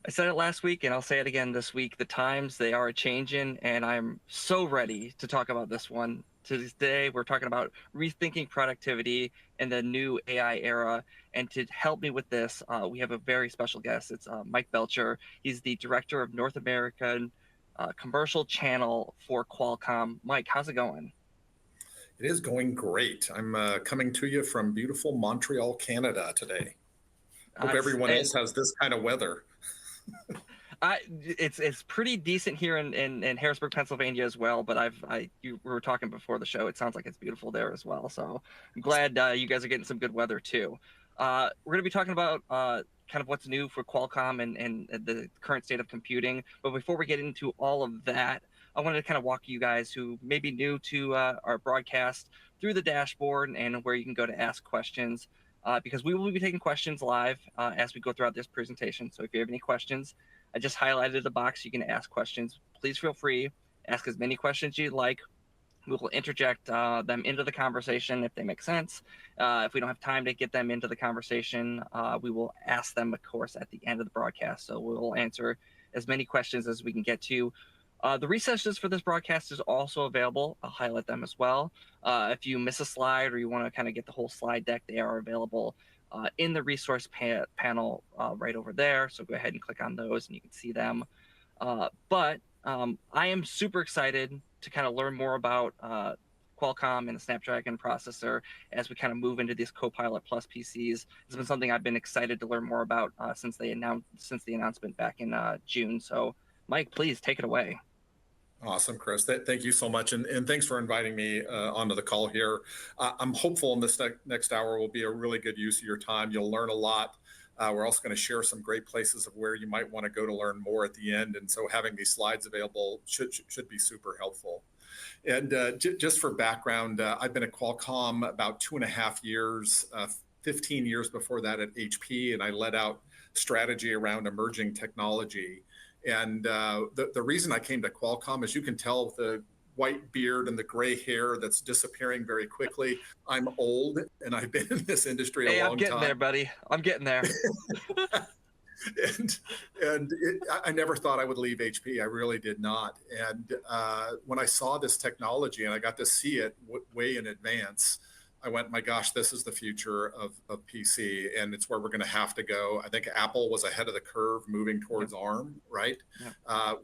I said it last week and I'll say it again this week. The times, they are changing, and I'm so ready to talk about this one. Today, we're talking about rethinking productivity in the new AI era. And to help me with this, we have a very special guest. It's Mike Belcher. He's the director of North American commercial channel for Qualcomm. Mike, how's it going? It is going great. I'm coming to you from beautiful Montreal, Canada today. Hope everyone else has this kind of weather. It's pretty decent here in Harrisburg, Pennsylvania as well. But we were talking before the show. It sounds like it's beautiful there as well. So I'm glad you guys are getting some good weather too. We're going to be talking about kind of what's new for Qualcomm and the current state of computing. But before we get into all of that, I wanted to kind of walk you guys who may be new to our broadcast through the dashboard and where you can go to ask questions. Because we will be taking questions live as we go throughout this presentation. So if you have any questions, I just highlighted the box. You can ask questions. Please feel free. Ask as many questions you'd like. We will interject them into the conversation if they make sense. If we don't have time to get them into the conversation, we will ask them, of course, at the end of the broadcast. So we'll answer as many questions as we can get to. The resources for this broadcast is also available. I'll highlight them as well. If you miss a slide or you want to kind of get the whole slide deck, they are available in the resource panel right over there. So go ahead and click on those and you can see them. But I am super excited to kind of learn more about Qualcomm and the Snapdragon processor as we kind of move into these Copilot Plus PCs. It's been something I've been excited to learn more about since the announcement back in June. So Mike, please take it away. Awesome, Chris. Thank you so much. And thanks for inviting me onto the call here. I'm hopeful in this next hour will be a really good use of your time. You'll learn a lot. We're also going to share some great places of where you might want to go to learn more at the end. And so having these slides available should be super helpful. And just for background, I've been at Qualcomm about 2.5 years, 15 years before that at HP, and I led out strategy around emerging technology. And the reason I came to Qualcomm, as you can tell, the white beard and the gray hair that's disappearing very quickly. I'm old and I've been in this industry a long time. Hey, I'm getting there, buddy. I'm getting there. I never thought I would leave HP. I really did not. And when I saw this technology and I got to see it way in advance, I went, my gosh, this is the future of PC, and it's where we're going to have to go. I think Apple was ahead of the curve moving towards ARM, right?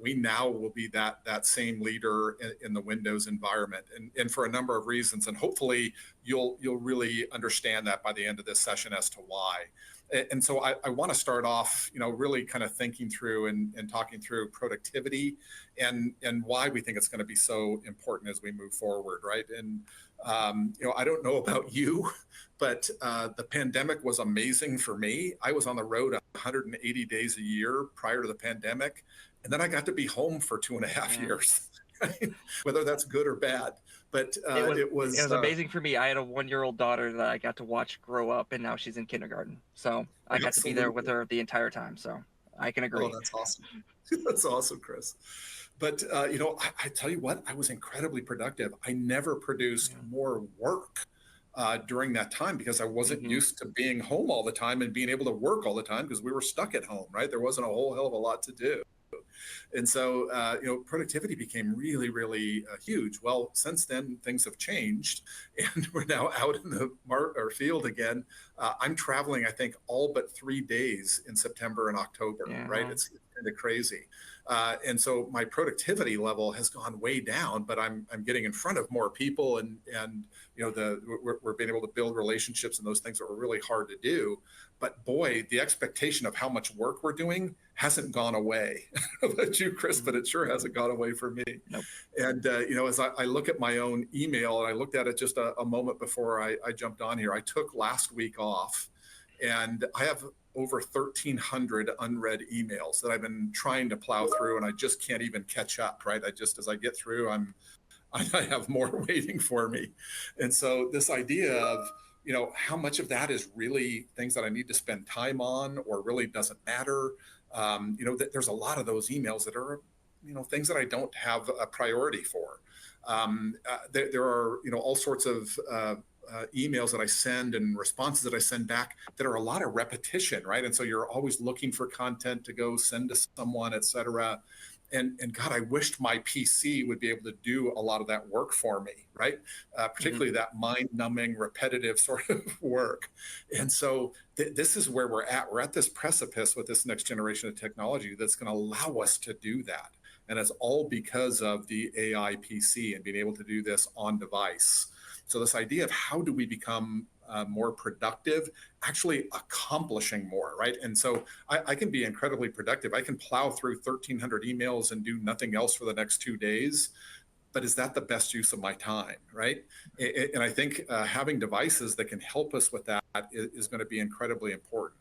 We now will be that same leader in the Windows environment, and for a number of reasons. And hopefully you'll really understand that by the end of this session as to why. And so I want to start off, really kind of thinking through and talking through productivity and why we think it's going to be so important as we move forward, right? And I don't know about you, but the pandemic was amazing for me. I was on the road 180 days a year prior to the pandemic, and then I got to be home for 2.5 years. Whether that's good or bad, but it was amazing for me. I had a 1-year-old daughter that I got to watch grow up, and now she's in kindergarten. So I got to be there with her the entire time. So I can agree. Oh, that's awesome. That's awesome, Chris. But I tell you what, I was incredibly productive. I never produced more work during that time because I wasn't used to being home all the time and being able to work all the time because we were stuck at home, right? There wasn't a whole hell of a lot to do. And so, productivity became really, really huge. Well, since then, things have changed, and we're now out in the field again. I'm traveling, I think, all but 3 days in September and October, right? It's kind of crazy. And so my productivity level has gone way down, but I'm getting in front of more people, and we're being able to build relationships and those things that were really hard to do. But boy, the expectation of how much work we're doing hasn't gone away. I don't know about you, Chris, but it sure hasn't gone away for me. Nope. And as I look at my own email, and I looked at it just a moment before I jumped on here, I took last week off, and I have over 1,300 unread emails that I've been trying to plow through, and I just can't even catch up, right? As I get through, I have more waiting for me. And so this idea of, how much of that is really things that I need to spend time on or really doesn't matter. There's a lot of those emails that are, things that I don't have a priority for. There are, all sorts of emails that I send and responses that I send back that are a lot of repetition, right? And so you're always looking for content to go send to someone, et cetera. And God, I wished my PC would be able to do a lot of that work for me, right? Particularly that mind-numbing, repetitive sort of work. And so this is where we're at. We're at this precipice with this next generation of technology that's going to allow us to do that. And it's all because of the AI PC and being able to do this on device. So this idea of how do we become more productive, actually accomplishing more, right? And so I can be incredibly productive. I can plow through 1,300 emails and do nothing else for the next 2 days. But is that the best use of my time, right? And I think having devices that can help us with that is going to be incredibly important.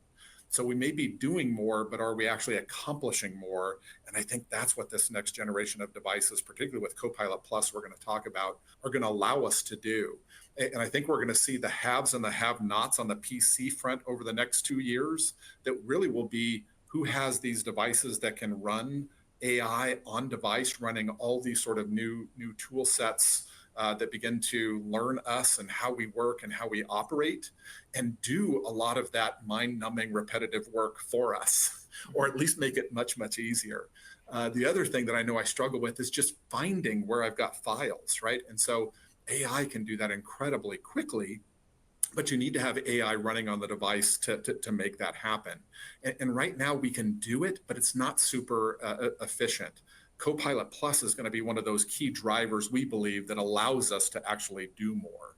So we may be doing more, but are we actually accomplishing more? And I think that's what this next generation of devices, particularly with Copilot Plus, we're going to talk about, are going to allow us to do. And I think we're going to see the haves and the have-nots on the PC front over the next 2 years that really will be who has these devices that can run AI on device, running all these sort of new tool sets that begin to learn us and how we work and how we operate and do a lot of that mind-numbing repetitive work for us, or at least make it much, much easier. The other thing that I know I struggle with is just finding where I've got files, right? And so AI can do that incredibly quickly, but you need to have AI running on the device to make that happen. And right now we can do it, but it's not super efficient. Copilot Plus is going to be one of those key drivers, we believe, that allows us to actually do more.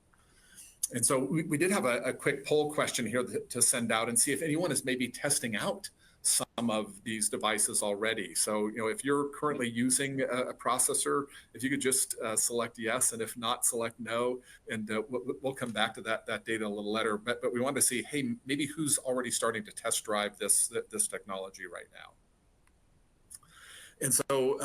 And so we did have a quick poll question here to send out and see if anyone is maybe testing out some of these devices already. So, if you're currently using a processor, if you could just select yes, and if not, select no, and we'll come back to that data a little later. But we want to see, hey, maybe who's already starting to test drive this technology right now. And so,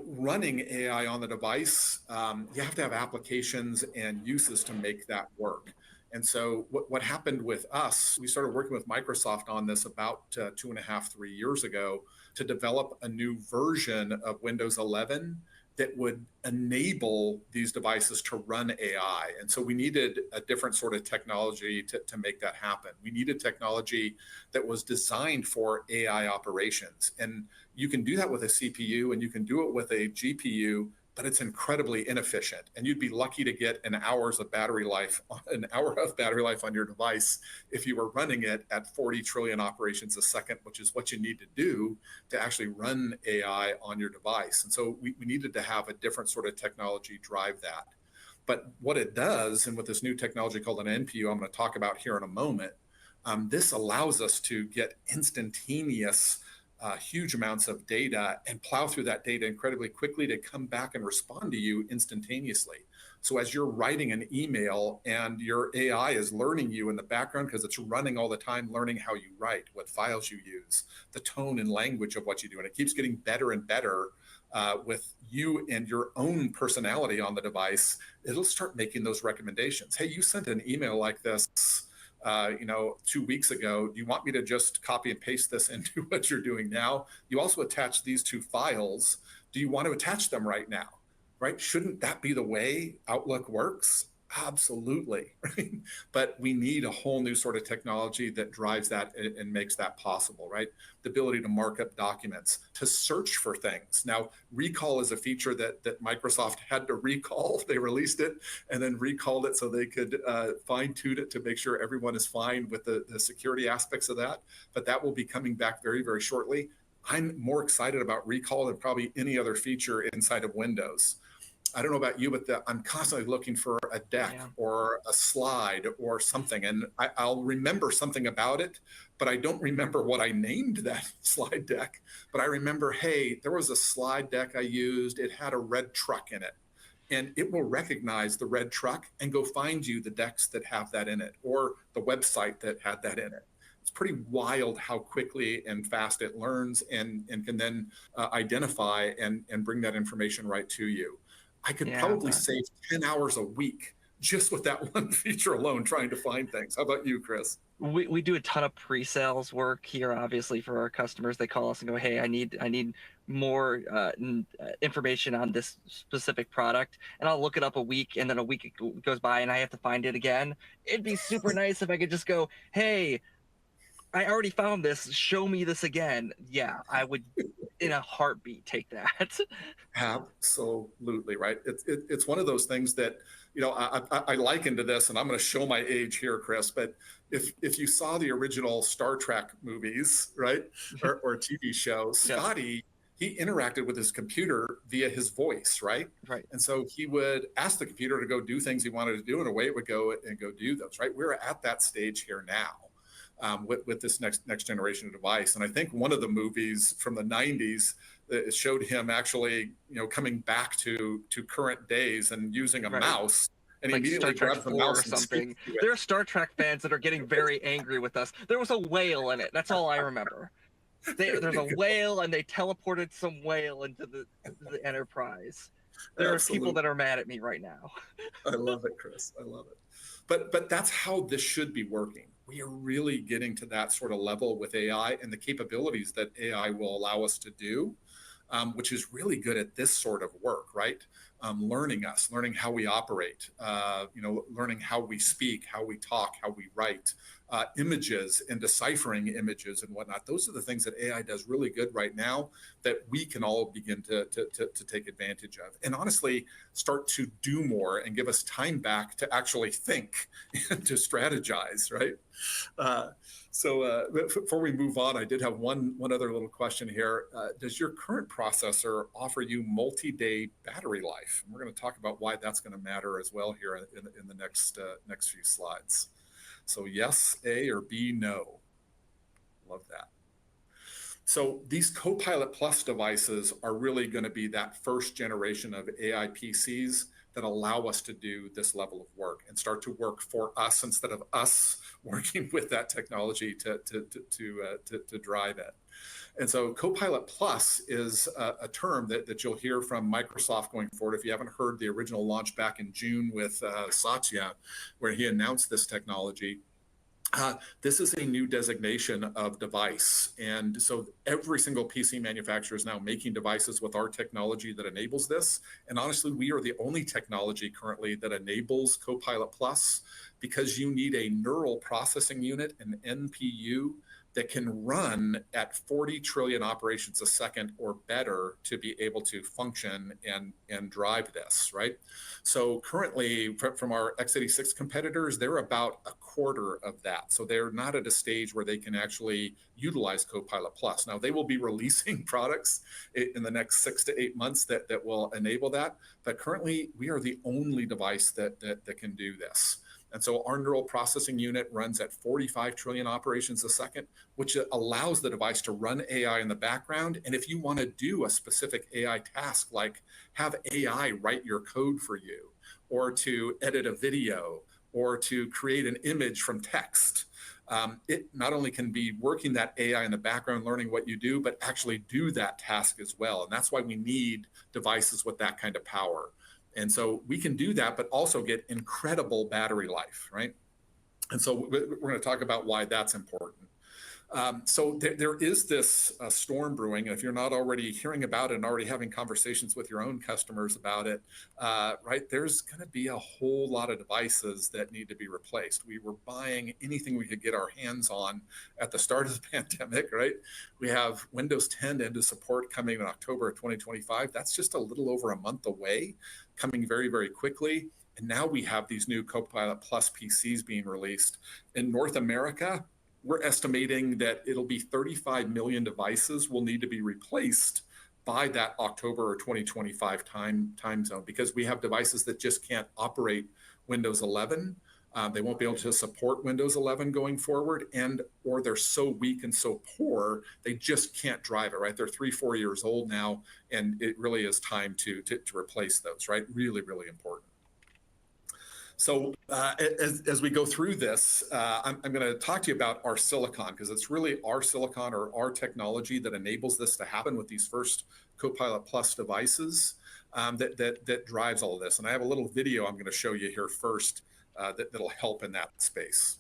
running AI on the device, you have to have applications and uses to make that work. And so what happened with us, we started working with Microsoft on this about 2.5, 3 years ago to develop a new version of Windows 11 that would enable these devices to run AI. And so we needed a different sort of technology to make that happen. We needed technology that was designed for AI operations. And you can do that with a CPU and you can do it with a GPU, but it's incredibly inefficient. And you'd be lucky to get an hour of battery life on your device if you were running it at 40 trillion operations a second, which is what you need to do to actually run AI on your device. And so we needed to have a different sort of technology drive that. But what it does, and with this new technology called an NPU, I'm going to talk about here in a moment, this allows us to get instantaneous huge amounts of data and plow through that data incredibly quickly to come back and respond to you instantaneously. So as you're writing an email and your AI is learning you in the background because it's running all the time, learning how you write, what files you use, the tone and language of what you do. And it keeps getting better and better with you and your own personality on the device. It'll start making those recommendations. Hey, you sent an email like this 2 weeks ago. Do you want me to just copy and paste this into what you're doing now? You also attach these 2 files. Do you want to attach them right now? Right? Shouldn't that be the way Outlook works? Absolutely. Right? But we need a whole new sort of technology that drives that and makes that possible, right? The ability to mark up documents, to search for things. Now, recall is a feature that Microsoft had to recall. They released it and then recalled it so they could fine-tune it to make sure everyone is fine with the security aspects of that. But that will be coming back very, very shortly. I'm more excited about recall than probably any other feature inside of Windows. I don't know about you, but I'm constantly looking for a deck or a slide or something. And I'll remember something about it, but I don't remember what I named that slide deck. But I remember, hey, there was a slide deck I used. It had a red truck in it. And it will recognize the red truck and go find you the decks that have that in it or the website that had that in it. It's pretty wild how quickly and fast it learns and can then identify and bring that information right to you. I could probably save 10 hours a week just with that one feature alone, trying to find things. How about you, Chris? We do a ton of pre-sales work here, obviously, for our customers. They call us and go, hey, I need more information on this specific product, and I'll look it up a week, and then a week goes by and I have to find it again. It'd be super nice if I could just go, hey, I already found this, show me this again. Yeah, I would in a heartbeat take that. Absolutely, right. It's one of those things that, I liken to this, and I'm going to show my age here, Chris, but if you saw the original Star Trek movies, right, or TV shows, Yeah. Scotty, he interacted with his computer via his voice, right? Right. And so he would ask the computer to go do things he wanted to do, and away it would go and go do those, right? We're at that stage here now. With this next generation of device. And I think one of the movies from the 90s showed him actually, coming back to current days and using a mouse. And he like immediately Star Trek grabs the 4 mouse or and something. speaks to it. There are Star Trek fans that are getting very angry with us. There was a whale in it. That's all I remember. There's a whale, and they teleported some whale into the Enterprise. There are people that are mad at me right now. I love it, Chris. I love it. But that's how this should be working. We are really getting to that sort of level with AI and the capabilities that AI will allow us to do, which is really good at this sort of work, right? Learning how we operate, learning how we speak, how we talk, how we write, images and deciphering images and whatnot. Those are the things that AI does really good right now that we can all begin to take advantage of. And honestly, start to do more and give us time back to actually think and to strategize, right? So before we move on, I did have one other little question here. Does your current processor offer you multi-day battery life? And we're going to talk about why that's going to matter as well here in the next few slides. So yes, A, or B, no. Love that. So these Copilot Plus devices are really going to be that first generation of AI PCs that allow us to do this level of work and start to work for us instead of us working with that technology to drive it. And so Copilot Plus is a term that you'll hear from Microsoft going forward. If you haven't heard the original launch back in June with Satya, where he announced this technology, this is a new designation of device. And so every single PC manufacturer is now making devices with our technology that enables this. And honestly, we are the only technology currently that enables Copilot Plus, because you need a neural processing unit, an NPU, that can run at 40 trillion operations a second or better to be able to function and drive this, right? So currently, from our x86 competitors, they're about a quarter of that. So they're not at a stage where they can actually utilize Copilot Plus. Now, they will be releasing products in the next 6 to 8 months that will enable that. But currently, we are the only device that can do this. And so our neural processing unit runs at 45 trillion operations a second, which allows the device to run AI in the background. And if you want to do a specific AI task, like have AI write your code for you, or to edit a video, or to create an image from text, it not only can be working that AI in the background, learning what you do, but actually do that task as well. And that's why we need devices with that kind of power. And so we can do that, but also get incredible battery life, right? And so we're going to talk about why that's important. So there is this storm brewing, and if you're not already hearing about it and already having conversations with your own customers about it, right, there's going to be a whole lot of devices that need to be replaced. We were buying anything we could get our hands on at the start of the pandemic, right? We have Windows 10 into support coming in October of 2025. That's just a little over a month away, coming very, very quickly. And now we have these new Copilot Plus PCs being released. In North America, we're estimating that it'll be 35 million devices will need to be replaced by that October or 2025 time zone, because we have devices that just can't operate Windows 11. They won't be able to support Windows 11 going forward, or they're so weak and so poor, they just can't drive it, right? They're 3-4 years old now, and it really is time to replace those, right? Really, really important. So as we go through this, I'm going to talk to you about our silicon, because it's really our silicon or our technology that enables this to happen with these first Copilot Plus devices that drives all of this. And I have a little video I'm going to show you here first that'll help in that space.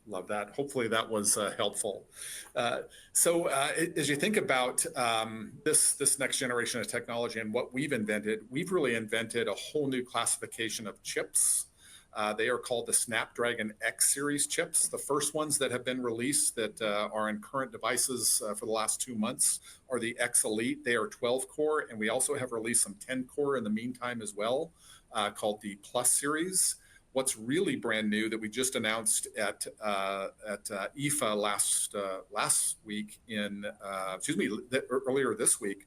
Love that. Hopefully that was helpful. So as you think about this next generation of technology and what we've invented, we've really invented a whole new classification of chips. They are called the Snapdragon X series chips. The first ones that have been released that are in current devices for the last 2 months are the X Elite. They are 12 core, and we also have released some 10 core in the meantime as well, called the Plus series. What's really brand new that we just announced at IFA last week earlier this week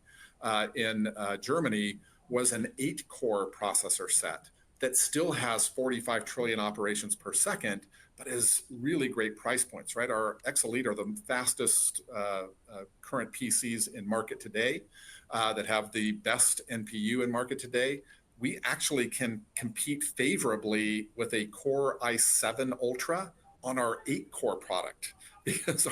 in Germany was an 8-core processor set that still has 45 trillion operations per second, but is really great price points, right? Our X Elite are the fastest current PCs in market today that have the best NPU in market today. We actually can compete favorably with a Core i7 Ultra on our 8-core product because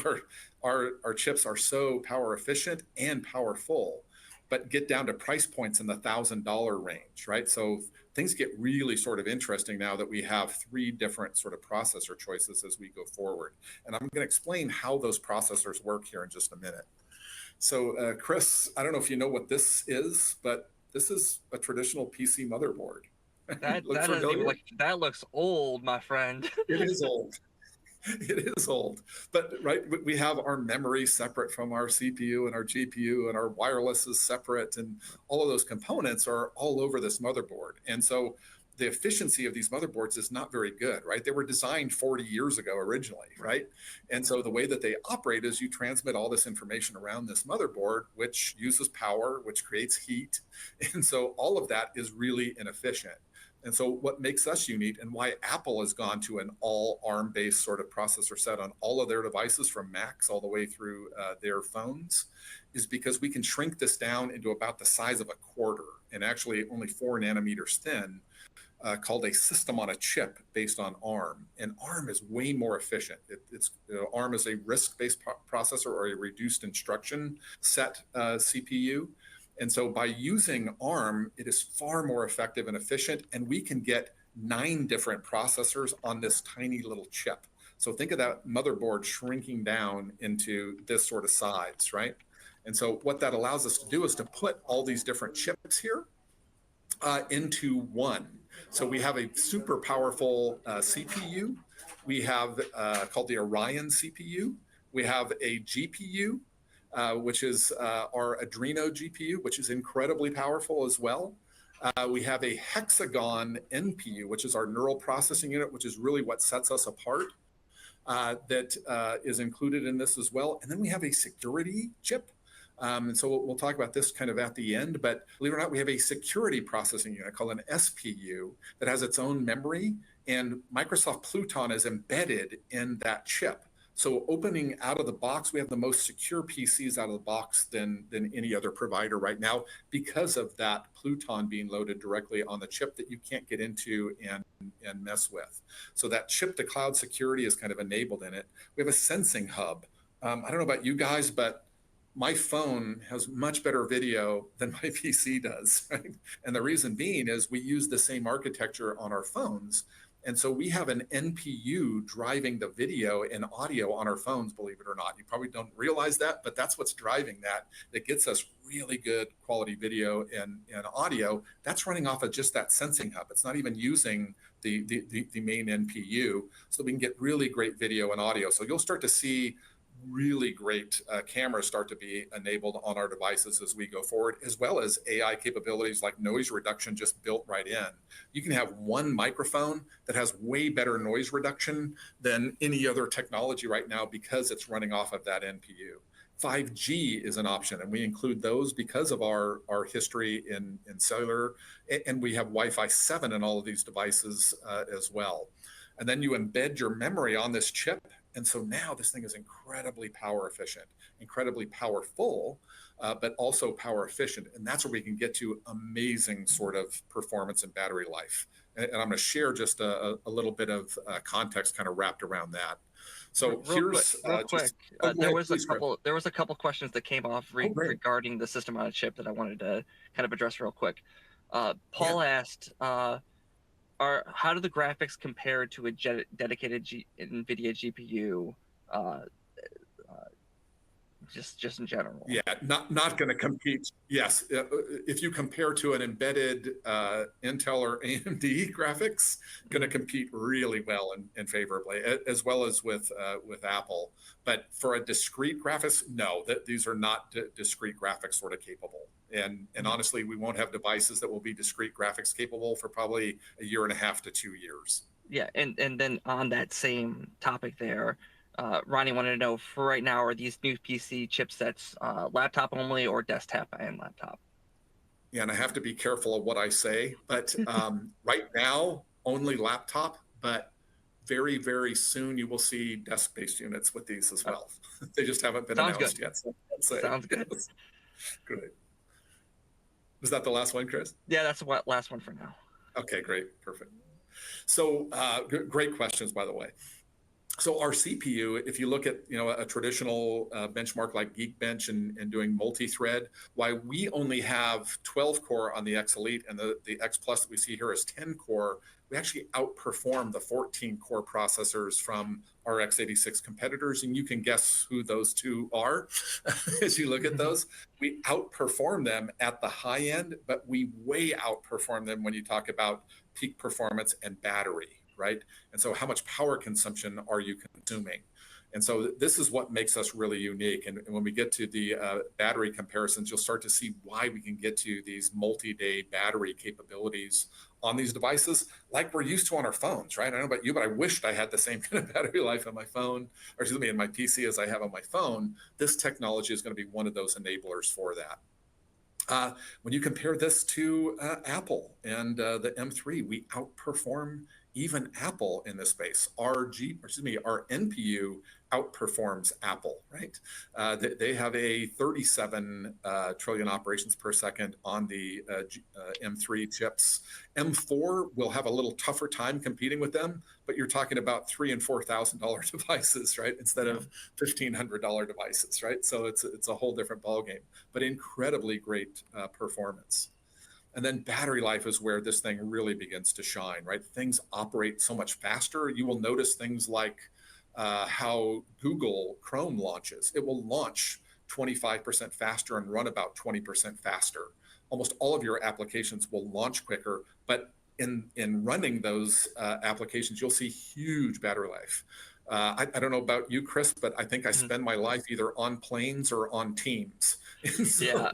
our chips are so power efficient and powerful, but get down to price points in the $1,000 range, right? So things get really sort of interesting now that we have 3 different sort of processor choices as we go forward. And I'm going to explain how those processors work here in just a minute. So Chris, I don't know if you know what this is, but this is a traditional PC motherboard. That doesn't even that looks old, my friend. It is old. It is old. But right, we have our memory separate from our CPU and our GPU, and our wireless is separate, and all of those components are all over this motherboard. And so the efficiency of these motherboards is not very good, right? They were designed 40 years ago originally, right? And so the way that they operate is you transmit all this information around this motherboard, which uses power, which creates heat. And so all of that is really inefficient. And so what makes us unique, and why Apple has gone to an all ARM-based sort of processor set on all of their devices, from Macs all the way through their phones, is because we can shrink this down into about the size of a quarter, and actually only 4 nanometers thin, called a system on a chip based on ARM. And ARM is way more efficient. ARM is a RISC-based processor, or a reduced instruction set CPU. And so by using ARM, it is far more effective and efficient, and we can get 9 different processors on this tiny little chip. So think of that motherboard shrinking down into this sort of size, right? And so what that allows us to do is to put all these different chips here into one. So we have a super powerful CPU. We have called the Orion CPU. We have a GPU, which is our Adreno GPU, which is incredibly powerful as well. We have a Hexagon NPU, which is our neural processing unit, which is really what sets us apart, that is included in this as well. And then we have a security chip. And so we'll talk about this kind of at the end, but believe it or not, we have a security processing unit called an SPU that has its own memory, and Microsoft Pluton is embedded in that chip. So opening out of the box, we have the most secure PCs out of the box than any other provider right now, because of that Pluton being loaded directly on the chip that you can't get into and mess with. So that chip to cloud security is kind of enabled in it. We have a sensing hub. I don't know about you guys, but my phone has much better video than my PC does, right? And the reason being is we use the same architecture on our phones. And so we have an NPU driving the video and audio on our phones, believe it or not. You probably don't realize that, but that's what's driving that. That gets us really good quality video and audio. That's running off of just that sensing hub. It's not even using the main NPU. So we can get really great video and audio. So you'll start to see really great cameras start to be enabled on our devices as we go forward, as well as AI capabilities like noise reduction just built right in. You can have one microphone that has way better noise reduction than any other technology right now because it's running off of that NPU. 5G is an option, and we include those because of our history in cellular, and we have Wi-Fi 7 in all of these devices as well. And then you embed your memory on this chip. And so now this thing is incredibly power efficient, incredibly powerful, but also power efficient. And that's where we can get to amazing sort of performance and battery life. And I'm going to share just a little bit of context kind of wrapped around that. So here's real quick. There was a couple questions that came off regarding the system on a chip that I wanted to kind of address real quick. Paul asked, how do the graphics compare to a dedicated NVIDIA GPU? Just in general. Yeah, not going to compete. Yes, if you compare to an embedded Intel or AMD graphics, going to compete really well and favorably, as well as with Apple. But for a discrete graphics, no, these are not discrete graphics sort of capable. And honestly, we won't have devices that will be discrete graphics capable for probably a year and a half to 2 years. Yeah, and then on that same topic there, Ronnie wanted to know, for right now, are these new PC chipsets laptop only or desktop and laptop? Yeah, and I have to be careful of what I say, but right now, only laptop, but very, very soon you will see desk-based units with these as well. They just haven't been announced yet. So sounds good. Great. Was that the last one, Chris? Yeah, that's the last one for now. Okay, great. Perfect. So great questions, by the way. So our CPU, if you look at a traditional benchmark like Geekbench and doing multi-thread, why we only have 12 core on the X Elite and the X Plus that we see here is 10 core, we actually outperform the 14 core processors from our x86 competitors. And you can guess who those two are as you look at those. We outperform them at the high end, but we way outperform them when you talk about peak performance and battery. Right? And so how much power consumption are you consuming? And so this is what makes us really unique. And when we get to the battery comparisons, you'll start to see why we can get to these multi-day battery capabilities on these devices like we're used to on our phones, right? I don't know about you, but I wished I had the same kind of battery life on my phone, or excuse me, in my PC as I have on my phone. This technology is going to be one of those enablers for that. When you compare this to Apple and the M3, we outperform even Apple in this space. Our NPU outperforms Apple, right? They have a 37 trillion operations per second on the M3 chips. M4 will have a little tougher time competing with them, but you're talking about $3,000 and $4,000 devices, right? Instead of $1,500 devices, right? So it's a whole different ballgame, but incredibly great performance. And then battery life is where this thing really begins to shine, right? Things operate so much faster. You will notice things like how Google Chrome launches. It will launch 25% faster and run about 20% faster. Almost all of your applications will launch quicker, but in running those applications, you'll see huge battery life. I don't know about you, Chris, but I think I spend my life either on planes or on Teams. So yeah.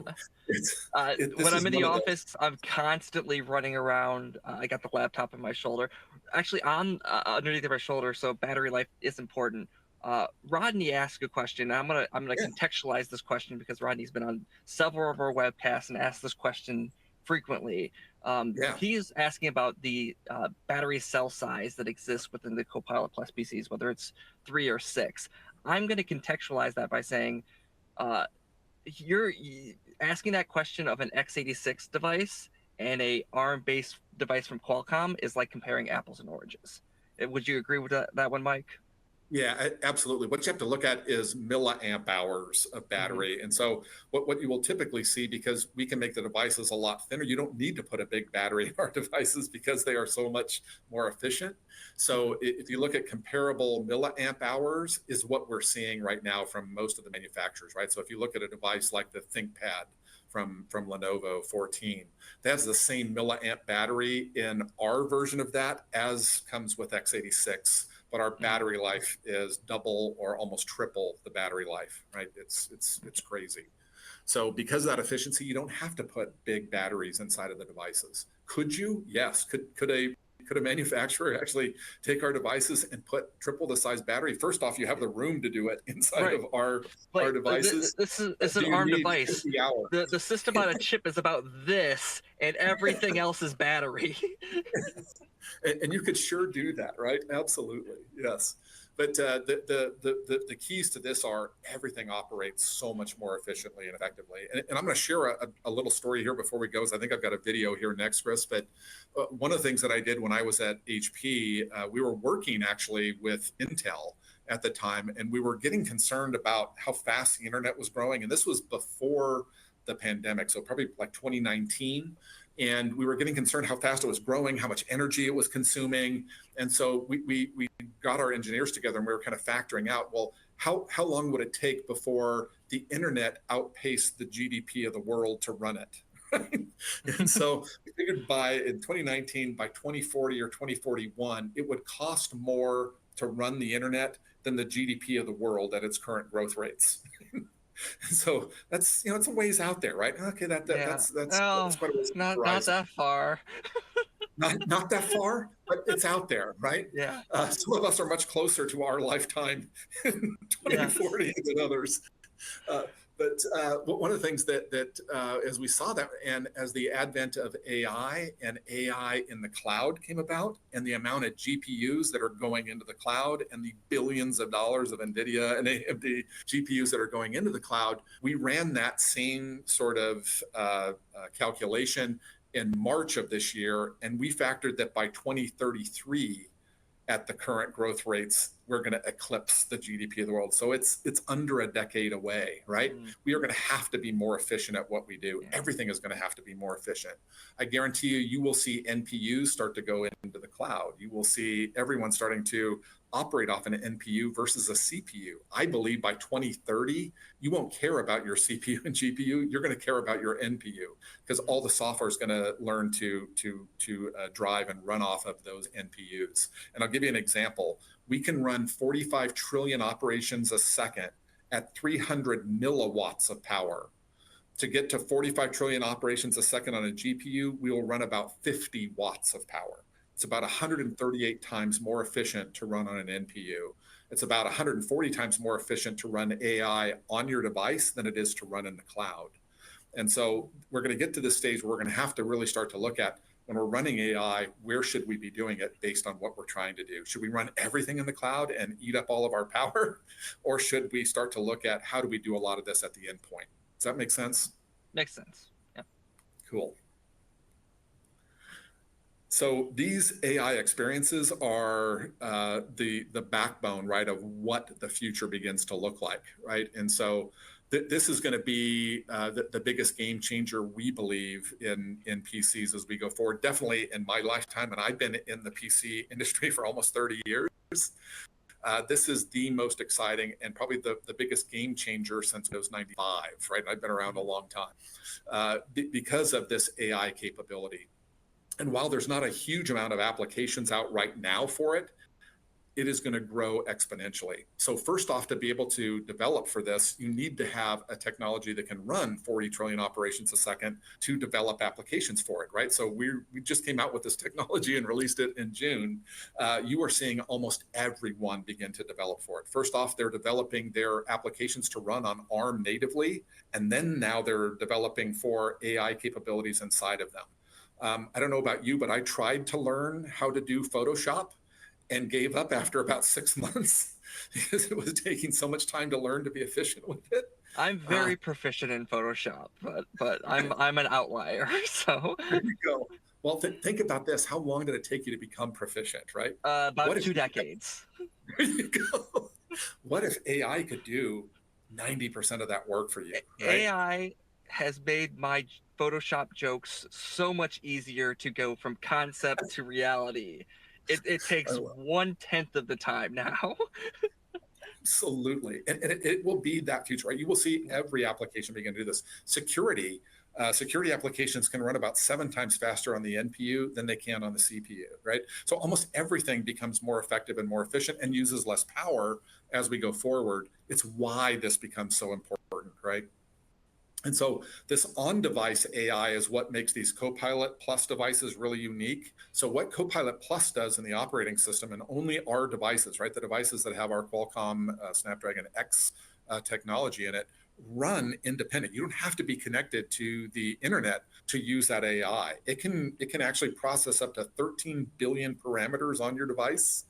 When I'm in the office, I'm constantly running around. I got the laptop on my shoulder, actually on underneath of my shoulder, so battery life is important. Rodney asked a question. I'm gonna contextualize this question because Rodney's been on several of our webcasts and asked this question frequently. He's asking about the battery cell size that exists within the Copilot Plus PCs, whether it's 3 or 6. I'm going to contextualize that by saying, you're asking that question of an x86 device and a ARM-based device from Qualcomm is like comparing apples and oranges. Would you agree with that one, Mike? Yeah, absolutely. What you have to look at is milliamp hours of Hmm. battery. And so what you will typically see, because we can make the devices a lot thinner, you don't need to put a big battery in our devices because they are so much more efficient. Hmm. So if you look at comparable milliamp hours is what we're seeing right now from most of the manufacturers, right? So if you look at a device like the ThinkPad from Lenovo 14, that has the same milliamp battery in our version of that as comes with x86, but our Hmm. battery life is double or almost triple the battery life, right? It's crazy. So because of that efficiency, you don't have to put big batteries inside of the devices. Could you? Yes. Could a manufacturer actually take our devices and put triple the size battery? First off, you have the room to do it inside Right. of our Like devices. this is But it's an do you ARM need device. 50 hours? The system on a chip is about this, and everything else is battery. And you could sure do that, right? Absolutely, yes. But the keys to this are everything operates so much more efficiently and effectively. And I'm going to share a little story here before we go, because I think I've got a video here next, Chris. But one of the things that I did when I was at HP, we were working actually with Intel at the time, and we were getting concerned about how fast the internet was growing. And this was before the pandemic, so probably like 2019, and we were getting concerned how fast it was growing, how much energy it was consuming. And so we got our engineers together and we were kind of factoring out, well, how long would it take before the internet outpaced the GDP of the world to run it? And so we figured in 2019, by 2040 or 2041, it would cost more to run the internet than the GDP of the world at its current growth rates. So that's, it's a ways out there, right? Okay, Yeah. that's Well, quite a ways on the not horizon. that far. Not that far, but it's out there, right? Yeah. Some of us are much closer to our lifetime in Yes. 2040 than others. Uh, but one of the things as we saw that, and as the advent of AI and AI in the cloud came about, and the amount of GPUs that are going into the cloud, and the billions of dollars of NVIDIA and AMD GPUs that are going into the cloud, we ran that same sort of calculation in March of this year, and we factored that by 2033, at the current growth rates, we're going to eclipse the GDP of the world. So it's under a decade away, right? Mm, We are going to have to be more efficient at what we do. yeah. Everything is going to have to be more efficient. I guarantee you will see NPUs start to go into the cloud. You will see everyone starting to operate off an NPU versus a CPU. I believe by 2030, you won't care about your CPU and GPU. You're going to care about your NPU, because all the software is going to learn to drive and run off of those NPUs. And I'll give you an example. We can run 45 trillion operations a second at 300 milliwatts of power. To get to 45 trillion operations a second on a GPU, we will run about 50 watts of power. It's about 138 times more efficient to run on an NPU. It's about 140 times more efficient to run AI on your device than it is to run in the cloud. And so we're going to get to this stage where we're going to have to really start to look at, when we're running AI, where should we be doing it based on what we're trying to do? Should we run everything in the cloud and eat up all of our power? Or should we start to look at how do we do a lot of this at the endpoint? Does that make sense? Makes sense. Yeah. Cool. So these AI experiences are the backbone, right, of what the future begins to look like, right? And so this is going to be the biggest game changer, we believe, in PCs as we go forward. Definitely in my lifetime, and I've been in the PC industry for almost 30 years. This is the most exciting and probably the biggest game changer since Windows 95, right? I've been around a long time because of this AI capability. And while there's not a huge amount of applications out right now for it, it is going to grow exponentially. So first off, to be able to develop for this, you need to have a technology that can run 40 trillion operations a second to develop applications for it, right? So we just came out with this technology and released it in June. You are seeing almost everyone begin to develop for it. First off, they're developing their applications to run on ARM natively, and then now they're developing for AI capabilities inside of them. I don't know about you, but I tried to learn how to do Photoshop and gave up after about 6 months because it was taking so much time to learn to be efficient with it. I'm very proficient in Photoshop, but I'm an outlier. So There you go. Well, think about this. How long did it take you to become proficient, right? about What if two you decades. There you go. What if AI could do 90% of that work for you, right? AI has made my Photoshop jokes so much easier to go from concept to reality. It I takes love 1/10 of the time now. Absolutely. And it will be that future, right? You will see every application begin to do this. Security applications can run about 7 times faster on the NPU than they can on the CPU, right? So almost everything becomes more effective and more efficient and uses less power as we go forward. It's why this becomes so important, right? And so this on-device AI is what makes these Copilot Plus devices really unique. So what Copilot Plus does in the operating system, and only our devices, right, the devices that have our Qualcomm Snapdragon X technology in it, run independent. You don't have to be connected to the internet to use that AI. It can actually process up to 13 billion parameters on your device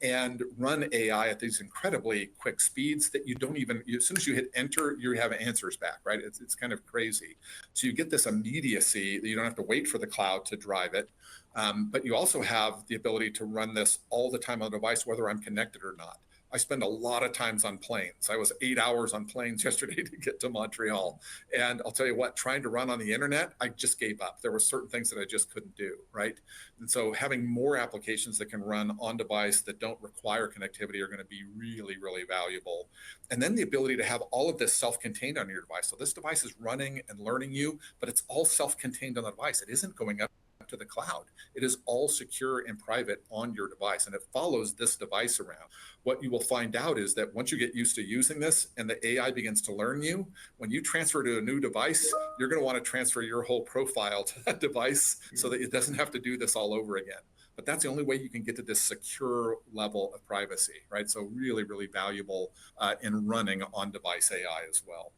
and run AI at these incredibly quick speeds that you don't even, as soon as you hit enter, you have answers back, right? It's kind of crazy. So you get this immediacy that you don't have to wait for the cloud to drive it. But you also have the ability to run this all the time on the device, whether I'm connected or not. I spend a lot of times on planes. I was 8 hours on planes yesterday to get to Montreal. And I'll tell you what, trying to run on the internet, I just gave up. There were certain things that I just couldn't do, right? And so having more applications that can run on device that don't require connectivity are going to be really, really valuable. And then the ability to have all of this self-contained on your device. So this device is running and learning you, but it's all self-contained on the device. It isn't going up to the cloud. It is all secure and private on your device, and it follows this device around. What you will find out is that once you get used to using this and the AI begins to learn you, when you transfer to a new device, you're going to want to transfer your whole profile to that device so that it doesn't have to do this all over again. But that's the only way you can get to this secure level of privacy, right? So really, really valuable in running on-device AI as well.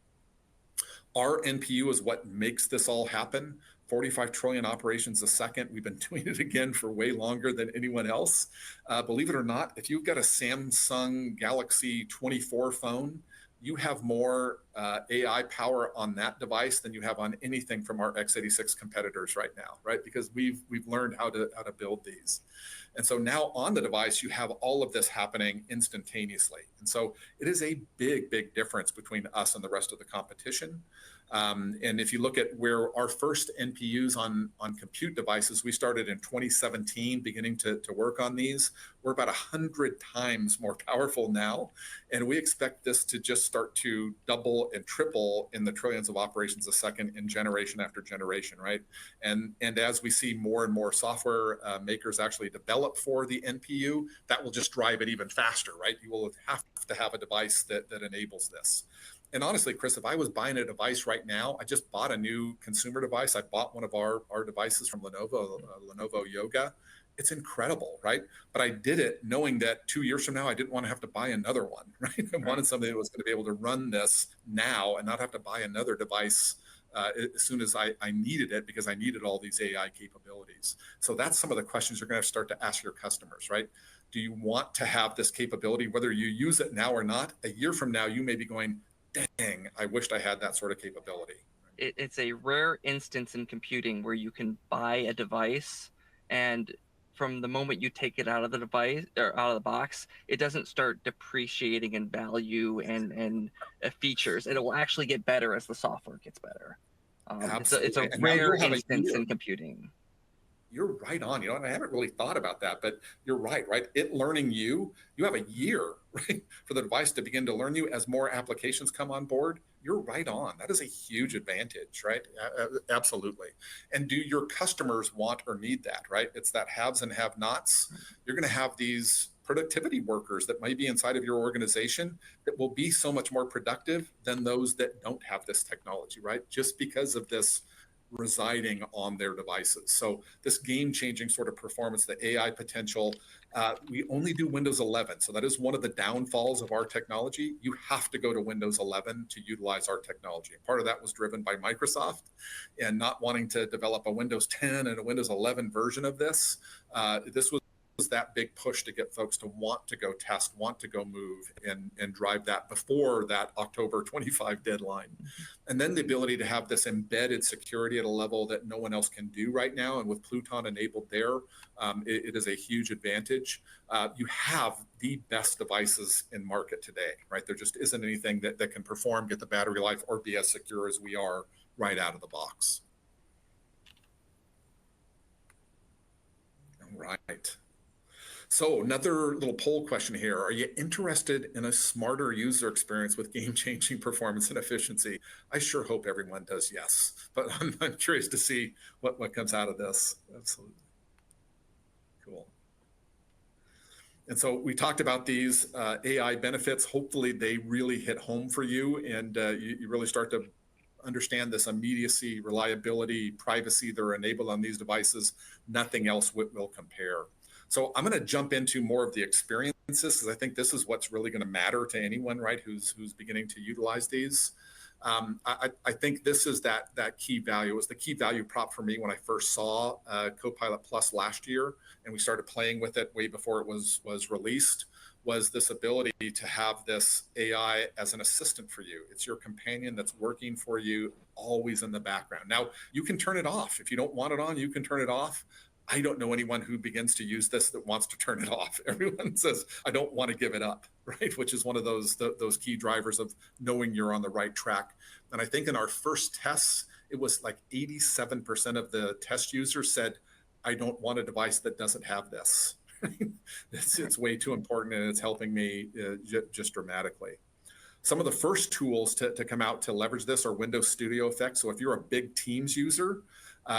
Our NPU is what makes this all happen. 45 trillion operations a second. We've been doing it again for way longer than anyone else. Believe it or not, if you've got a Samsung Galaxy 24 phone, you have more AI power on that device than you have on anything from our x86 competitors right now, right? Because we've learned how to build these. And so now on the device, you have all of this happening instantaneously. And so it is a big, big difference between us and the rest of the competition. And if you look at where our first NPUs on compute devices, we started in 2017, beginning to work on these. We're about 100 times more powerful now. And we expect this to just start to double and triple in the trillions of operations a second in generation after generation, right? And as we see more and more software makers actually develop for the NPU, that will just drive it even faster, right? You will have to have a device that enables this. And honestly, Chris, if I was buying a device right now, I just bought a new consumer device. I bought one of our devices from Lenovo, Lenovo Yoga. It's incredible, right? But I did it knowing that 2 years from now, I didn't want to have to buy another one, right? I wanted something that was going to be able to run this now and not have to buy another device as soon as I needed it, because I needed all these AI capabilities. So that's some of the questions you're going to have to start to ask your customers, right? Do you want to have this capability, whether you use it now or not? A year from now, you may be going, dang, I wished I had that sort of capability. It's a rare instance in computing where you can buy a device, and from the moment you take it out of the device or out of the box, it doesn't start depreciating in value and features. It will actually get better as the software gets better. Absolutely. It's a And now rare you'll have a instance year. in computing. You're right on. You know, and I haven't really thought about that, but you're right, right? It learning you have a year, right, for the device to begin to learn you as more applications come on board. You're right on. That is a huge advantage, right? Absolutely. And do your customers want or need that, right? It's that haves and have nots. You're going to have these productivity workers that might be inside of your organization that will be so much more productive than those that don't have this technology, right? Just because of this residing on their devices. So this game-changing sort of performance, the AI potential, we only do Windows 11. So that is one of the downfalls of our technology. You have to go to Windows 11 to utilize our technology. And part of that was driven by Microsoft and not wanting to develop a Windows 10 and a Windows 11 version of this. This was that big push to get folks to want to go test, want to go move and drive that before that October 25 deadline. And then the ability to have this embedded security at a level that no one else can do right now. And with Pluton enabled there, it is a huge advantage. You have the best devices in market today, right? There just isn't anything that can perform, get the battery life, or be as secure as we are right out of the box. All right. So another little poll question here. Are you interested in a smarter user experience with game-changing performance and efficiency? I sure hope everyone does yes, but I'm curious to see what comes out of this. Absolutely. Cool. And so we talked about these AI benefits. Hopefully they really hit home for you, and you really start to understand this immediacy, reliability, privacy that are enabled on these devices. Nothing else will compare. So I'm going to jump into more of the experiences, because I think this is what's really going to matter to anyone, right, who's beginning to utilize these. I think this is that key value. It was the key value prop for me when I first saw Copilot Plus last year, and we started playing with it way before it was released, was this ability to have this AI as an assistant for you. It's your companion that's working for you always in the background. Now, you can turn it off. If you don't want it on, you can turn it off. I don't know anyone who begins to use this that wants to turn it off. Everyone says, I don't want to give it up, right? Which is one of those key drivers of knowing you're on the right track. And I think in our first tests, it was like 87% of the test users said, I don't want a device that doesn't have this. It's way too important, and it's helping me just dramatically. Some of the first tools to come out to leverage this are Windows Studio Effects. So if you're a big Teams user,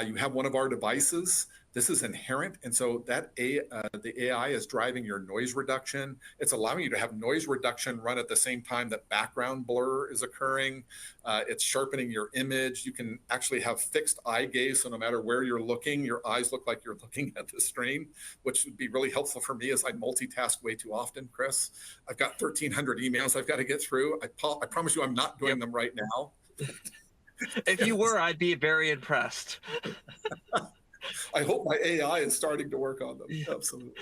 you have one of our devices, this is inherent. And so that the AI is driving your noise reduction. It's allowing you to have noise reduction run at the same time that background blur is occurring. It's sharpening your image. You can actually have fixed eye gaze. So no matter where you're looking, your eyes look like you're looking at the screen, which would be really helpful for me as I multitask way too often, Chris. I've got 1,300 emails I've got to get through. I promise you I'm not doing them right now. If you were, I'd be very impressed. I hope my AI is starting to work on them. Yeah. Absolutely.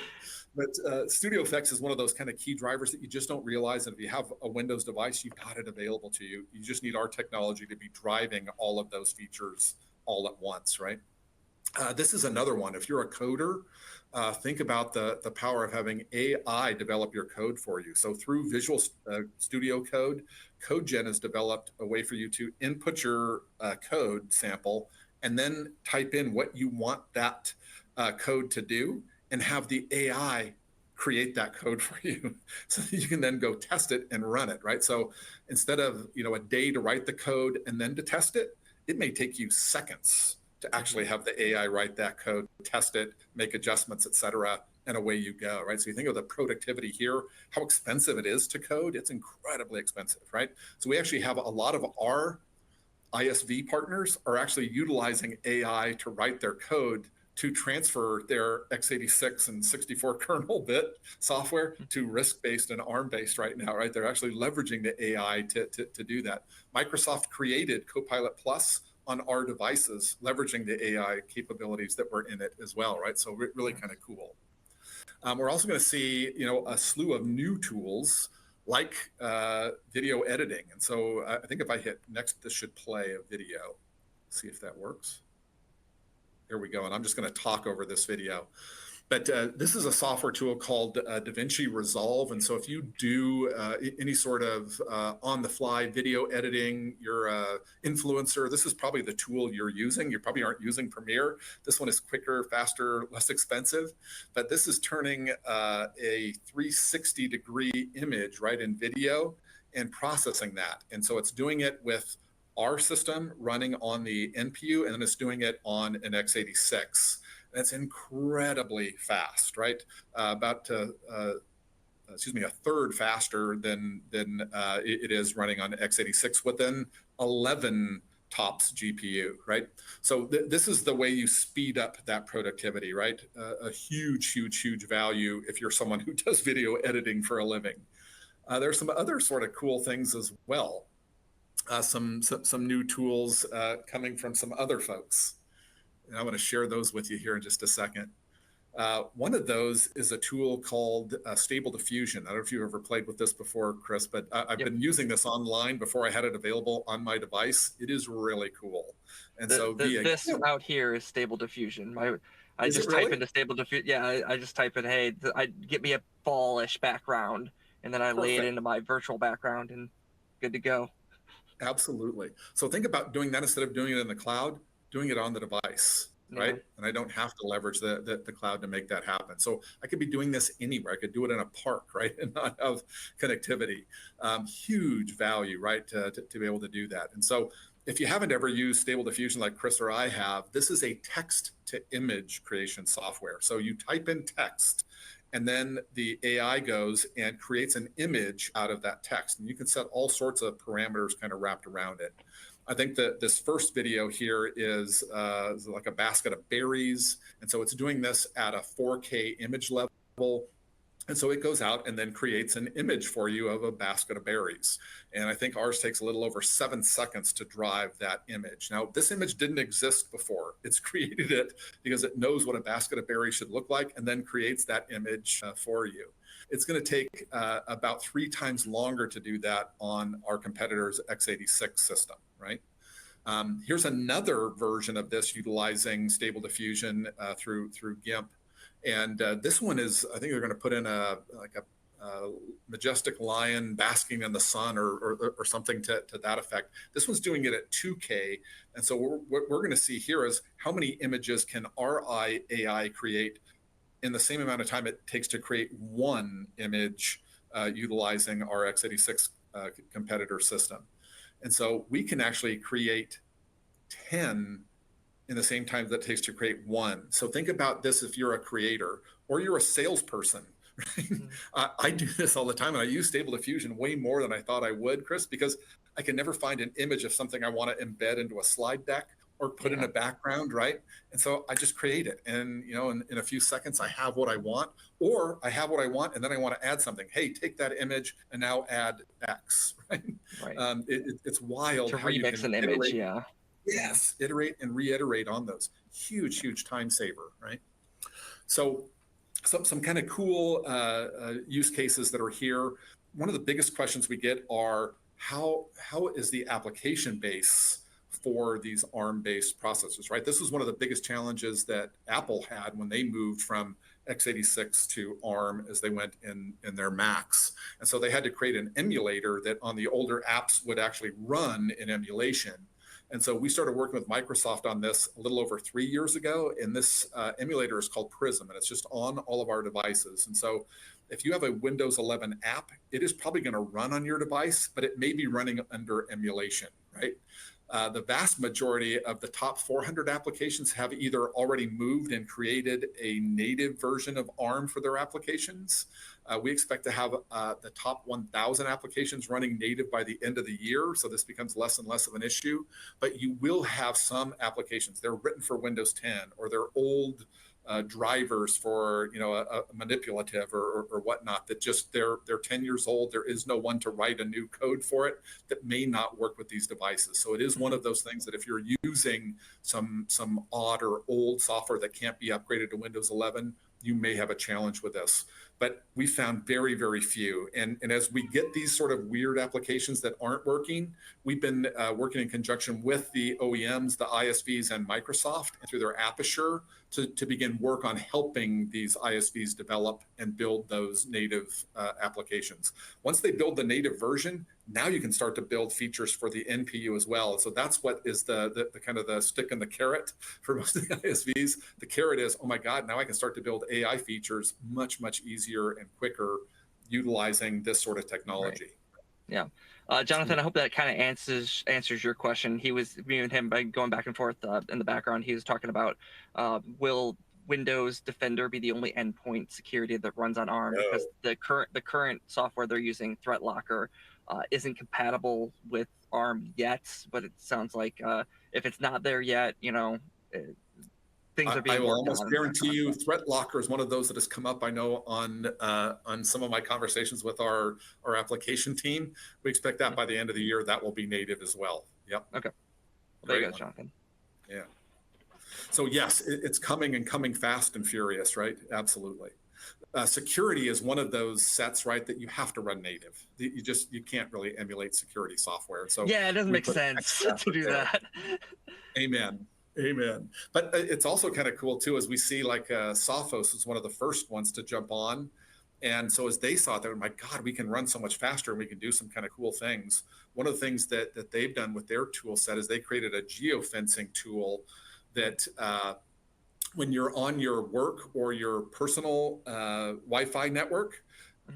But Studio Effects is one of those kind of key drivers that you just don't realize. And if you have a Windows device, you've got it available to you. You just need our technology to be driving all of those features all at once, right? This is another one. If you're a coder, think about the power of having AI develop your code for you. So through Visual Studio Code, CodeGen has developed a way for you to input your code sample and then type in what you want that code to do and have the AI create that code for you so that you can then go test it and run it, right? So instead of a day to write the code and then to test it, it may take you seconds to actually have the AI write that code, test it, make adjustments, et cetera, and away you go, right? So you think of the productivity here, how expensive it is to code. It's incredibly expensive, right? So we actually have a lot of our ISV partners are actually utilizing AI to write their code to transfer their x86 and 64 kernel bit software to RISC-based and ARM-based right now, right? They're actually leveraging the AI to do that. Microsoft created Copilot Plus on our devices, leveraging the AI capabilities that were in it as well, right? So really kind of cool. We're also going to see, a slew of new tools like video editing. And so I think if I hit next, this should play a video. See if that works. Here we go. And I'm just going to talk over this video. But this is a software tool called DaVinci Resolve. And so if you do any sort of on-the-fly video editing, you're an influencer, this is probably the tool you're using. You probably aren't using Premiere. This one is quicker, faster, less expensive. But this is turning a 360-degree image right in video and processing that. And so it's doing it with our system running on the NPU, and then it's doing it on an x86. That's incredibly fast, right? About a third faster than it is running on x86 within 11 TOPS GPU, right? So this is the way you speed up that productivity, right? A huge value if you're someone who does video editing for a living. There's some other sort of cool things as well. Some new tools coming from some other folks. And I want to share those with you here in just a second. One of those is a tool called Stable Diffusion. I don't know if you've ever played with this before, Chris, but I've Yep. been using this online before I had it available on my device. It is really cool. And so This out here is Stable Diffusion. I is it just type really? into Stable Diffusion. Yeah, I just type in, hey, I get me a fallish background, and then I lay it Perfect. into my virtual background, and good to go. Absolutely. So think about doing that instead of doing it in the cloud, doing it on the device, Yeah. right? And I don't have to leverage the cloud to make that happen. So I could be doing this anywhere. I could do it in a park, right? And not have connectivity. Huge value, right? To be able to do that. And so if you haven't ever used Stable Diffusion like Chris or I have, this is a text to image creation software. So you type in text, and then the AI goes and creates an image out of that text. And you can set all sorts of parameters kind of wrapped around it. I think that this first video here is like a basket of berries. And so it's doing this at a 4K image level. And so it goes out and then creates an image for you of a basket of berries. And I think ours takes a little over 7 seconds to drive that image. Now, this image didn't exist before. It's created it because it knows what a basket of berries should look like and then creates that image for you. It's going to take about 3 times longer to do that on our competitor's x86 system, right? Here's another version of this utilizing Stable Diffusion through GIMP. And this one is, I think they're going to put in a majestic lion basking in the sun or something to that effect. This one's doing it at 2K. And so what we're going to see here is how many images can our AI create in the same amount of time it takes to create one image utilizing our x86 competitor system. And so we can actually create 10 in the same time that it takes to create one. So think about this if you're a creator or you're a salesperson. Right? Mm-hmm. I do this all the time, and I use Stable Diffusion way more than I thought I would, Chris, because I can never find an image of something I want to embed into a slide deck or put in a background, right? And so I just create it, and in a few seconds I have what I want, or I have what I want, and then I want to add something. Hey, take that image and now add X, right? It's wild to how you remix can an image, yeah. Yes, iterate and reiterate on those. Huge time saver, right? So some kind of cool use cases that are here. One of the biggest questions we get are how is the application base for these ARM-based processors, right? This is one of the biggest challenges that Apple had when they moved from x86 to ARM as they went in their Macs. And so they had to create an emulator that on the older apps would actually run in emulation. And so we started working with Microsoft on this a little over 3 years ago. And this emulator is called Prism, and it's just on all of our devices. And so if you have a Windows 11 app, it is probably going to run on your device, but it may be running under emulation, right? The vast majority of the top 400 applications have either already moved and created a native version of ARM for their applications. We expect to have the top 1,000 applications running native by the end of the year. So this becomes less and less of an issue. But you will have some applications. They're written for Windows 10 or they're old drivers for a manipulative or whatnot that just they're 10 years old. There is no one to write a new code for it that may not work with these devices. So it is one of those things that if you're using some odd or old software that can't be upgraded to Windows 11, you may have a challenge with this. But we found very few. And as we get these sort of weird applications that aren't working, we've been working in conjunction with the OEMs, the ISVs, and Microsoft and through their Aperture to begin work on helping these ISVs develop and build those native applications. Once they build the native version, now you can start to build features for the NPU as well. So that's what is the kind of the stick and the carrot for most of the ISVs. The carrot is, oh my God, now I can start to build AI features much easier and quicker utilizing this sort of technology. Right. Yeah. Jonathan, I hope that kind of answers your question. He was, me and him going back and forth in the background. He was talking about will Windows Defender be the only endpoint security that runs on ARM? No. Because the current software they're using, Threat Locker, isn't compatible with ARM yet. But it sounds like if it's not there yet, things are being I will worked almost on. guarantee you Threat Locker is one of those that has come up, I know, on some of my conversations with our application team. We expect that by the end of the year, that will be native as well. Yep. Okay. Well, there you go, Jonathan. Yeah. So yes, it's coming and coming fast and furious, right? Absolutely. Security is one of those sets, right, that you have to run native. You can't really emulate security software. So Yeah, it doesn't we make put sense extra to effort do there. that. Amen. Amen. But it's also kind of cool too, as we see like Sophos was one of the first ones to jump on. And so as they saw it, they were, my God, we can run so much faster and we can do some kind of cool things. One of the things that they've done with their tool set is they created a geofencing tool that when you're on your work or your personal Wi-Fi network,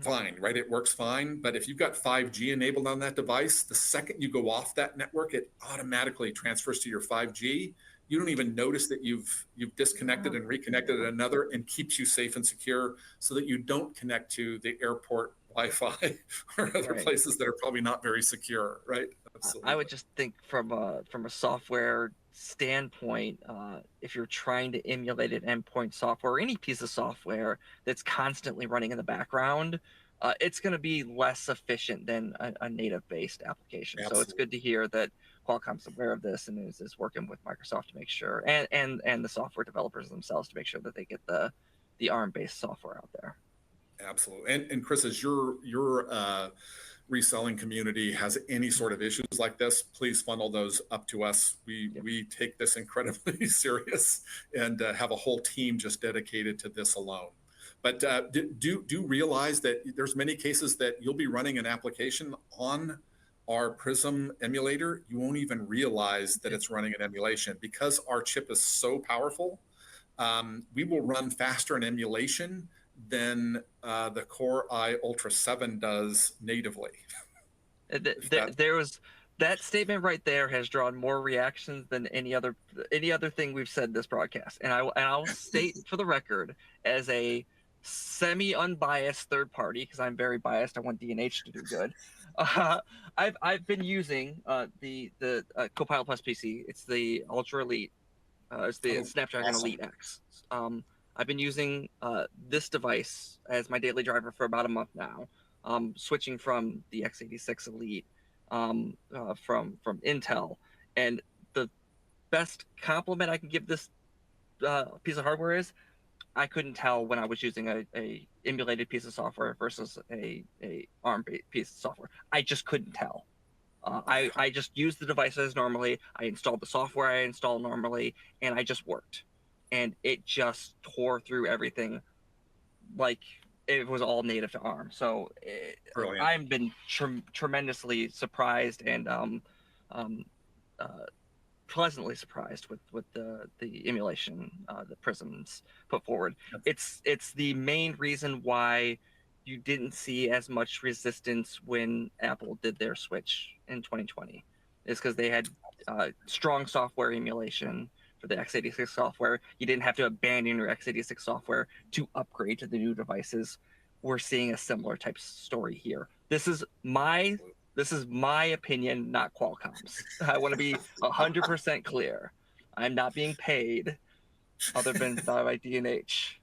fine, right? It works fine. But if you've got 5G enabled on that device, the second you go off that network, it automatically transfers to your 5G. You don't even notice that you've disconnected and reconnected at another, and keeps you safe and secure so that you don't connect to the airport Wi-Fi or other Right. places that are probably not very secure, right? I would Absolutely. just think from a software standpoint, if you're trying to emulate an endpoint software or any piece of software that's constantly running in the background, it's going to be less efficient than a native-based application. So it's Absolutely. good to hear that Qualcomm's aware of this and is working with Microsoft to make sure, and the software developers themselves to make sure that they get the ARM-based software out there. Absolutely. And Chris, as your reselling community has any sort of issues like this, please funnel those up to us. We take this incredibly serious and have a whole team just dedicated to this alone. But do realize that there's many cases that you'll be running an application on our Prism emulator. You won't even realize that it's running an emulation because our chip is so powerful. We will run faster in emulation than the Core i Ultra 7 does natively. There was that statement right there has drawn more reactions than any other thing we've said this broadcast. And I'll state for the record, as a semi-unbiased third party, because I'm very biased, I want D&H to do good. I've been using the Copilot Plus PC. It's the Ultra Elite. It's the Snapdragon Awesome. Elite X. I've been using this device as my daily driver for about a month now. Switching from the x86 Elite from Intel, and the best compliment I can give this piece of hardware is I couldn't tell when I was using a emulated piece of software versus a ARM piece of software. I just couldn't tell. I just used the device as normally. I installed the software I installed normally, and I just worked. And it just tore through everything like it was all native to ARM. So I've been tremendously surprised and pleasantly surprised with the emulation the Prism's put forward. It's the main reason why you didn't see as much resistance when Apple did their switch in 2020, is because they had strong software emulation for the x86 software. You didn't have to abandon your x86 software to upgrade to the new devices. We're seeing a similar type story here. This is my opinion, not Qualcomm's. I want to be 100% clear. I'm not being paid other than by D&H.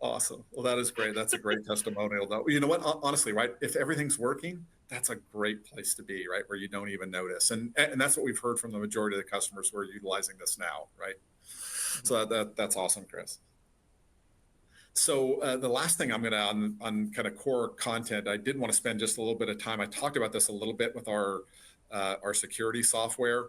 Awesome. Well, that is great. That's a great testimonial, though. You know what? Honestly, right? If everything's working, that's a great place to be, right? Where you don't even notice. And that's what we've heard from the majority of the customers who are utilizing this now, right? So that's awesome, Chris. So the last thing I'm going to, on kind of core content, I did want to spend just a little bit of time. I talked about this a little bit with our security software